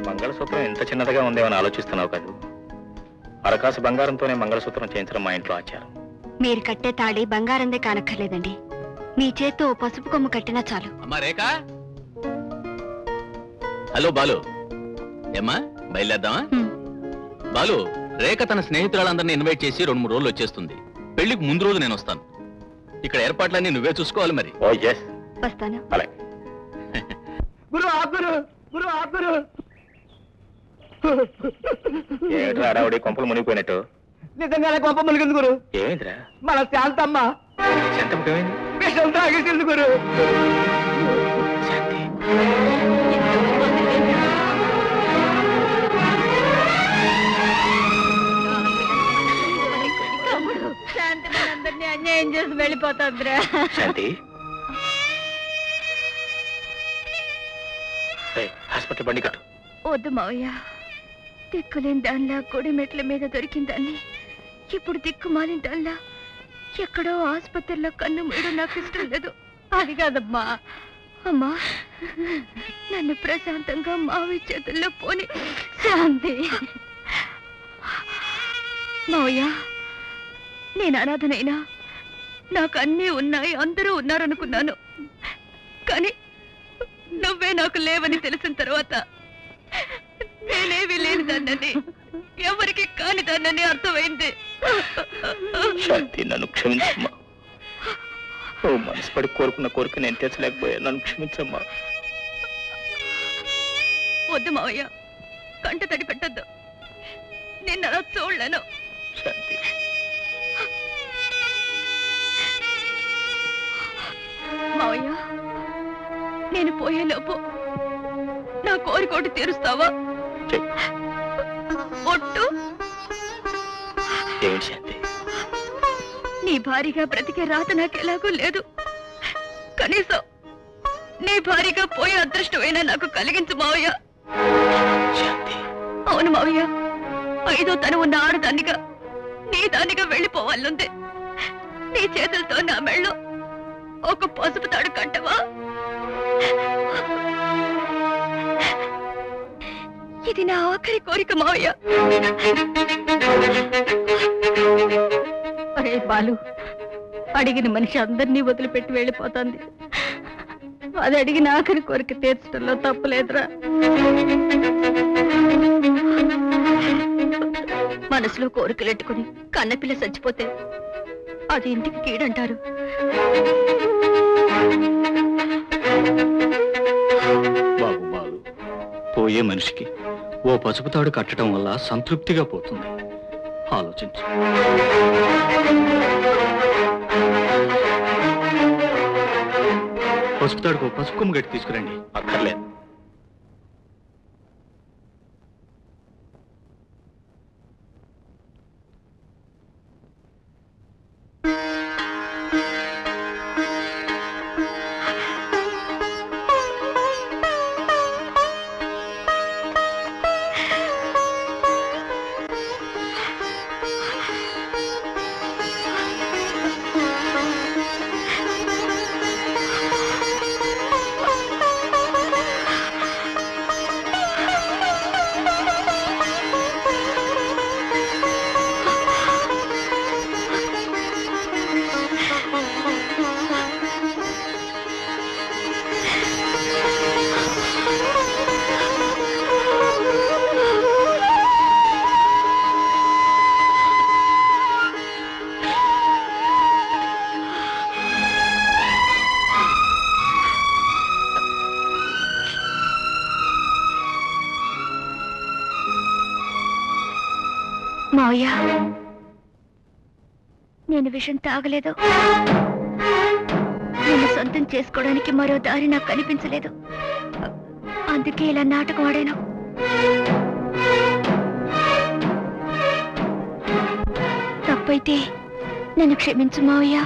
మంగళసూత్రం ఎంత చిన్నదిగా ఉందేమని ఆలోచిస్తున్నావు కాదు. అరకాసు బంగారంతోనే మంగళసూత్రం చేయించడం మా ఇంట్లో ఆచారం. మీరు కట్టే తాళి బంగారందే కానక్కర్లేదండి. మీ చేత్తో పసుపు కొమ్ము కట్టినా చాలు. అమ్మా రేఖ. హలో బాలు. ఏమ్మా బయలుదేద్దామా? బాలు, రేఖ తన స్నేహితురాలందరినీ ఇన్వైట్ చేసి 2-3 రోజులు వచ్చేస్తుంది. పెళ్లికి ముందు రోజు నేను వస్తాను. ఇక్కడ ఏర్పాట్లన్నీ నువ్వే చూసుకోవాలి మరి. వస్తాను. ఏమిట్రా అడావుడి కొంపలు మునిగిపోయినట్టు? నిజంగానే కొంప మునిగింది గురు. ఏమైందిరా? మన శాంతమ్మ శాంతమ్మకి ఏమైంది? విషం తాగేసింది గురు. శాంతి శాంతి మనందరినీ అన్యాయం చేసి వెళ్ళిపోతాంద్రా. శాంతి హాస్పిటల్ బండి కట్టు. వద్దు మావయ్య, దిక్కులేని దానిలా కొడి మెట్ల మీద దొరికిందాన్ని ఇప్పుడు దిక్కు మాలిన దానిలా ఎక్కడో ఆసుపత్రిలో కన్ను మూయడం నాకు ఇష్టం లేదు. అది కాదమ్మా. అమ్మా, నన్ను ప్రశాంతంగా మావి చేతుల్లో పోని. శాంతి మావయ్య, నేను అనాథనైనా నాకు అన్నీ ఉన్నాయి, అందరూ ఉన్నారనుకున్నాను. కానీ నువ్వే నాకు లేవని తెలిసిన తర్వాత నేనేవి లేని దాన్నని, ఎవరికి కాని దాన్నని అర్థమైంది. శాంతి, నన్ను క్షమించమ్మా. ఓ మనసు పడి కోరుకున్న కోరిక నేను తెచ్చలేకపోయా. నన్ను క్షమించమ్మా. వద్దు మావయ్య, కంట తడి పెట్టద్దు. నిన్న అలా చూడలేను. శాంతి మావయ్య, నేను పోయేలోపు నా కోరికోటి తీరుస్తావా? ఒట్టు. ఏమిటి శాంతి? నీ భారీగా బ్రతికే రాత నాకెలాగూ లేదు. కనీసం నీ భారీగా పోయే అదృష్టమైనా నాకు కలిగించు మావయ్య. అవును మావయ్య, 5వ తను ఉన్న ఆడదానిగా నీ దానిగా వెళ్ళిపోవాలంది. నీ చేతులతో నా మెళ్ళో ఒక పసుపు తాడు కట్టవా? ఇది నా ఆఖరి కోరిక మావయ్య. అరే బాలు, అడిగిన మనిషి అందరినీ వదిలిపెట్టి వెళ్ళిపోతుంది. అది అడిగిన ఆఖరి కోరిక తీర్చడంలో తప్పులేదురా. మనసులో కోరికలెట్టుకుని కన్నపిల్ల చచ్చిపోతే అది ఇంటికి కీడంటారు. బాబు బాబు, పోయే మనిషికి ఓ పసుపు తాడు కట్టడం వల్ల సంతృప్తిగా పోతుంది. ఆలోచించు. పసుపు తాడుకు పసుపు కొమ్ము గట్టి తీసుకురండి. అక్కర్లేదు. మావయ్య, నేను విషం తాగలేదు. నిన్ను సొంతం చేసుకోవడానికి మరో దారి నాకు కనిపించలేదు. అందుకే ఇలా నాటకం ఆడాను. తప్పైతే నన్ను క్షమించు మావయ్య.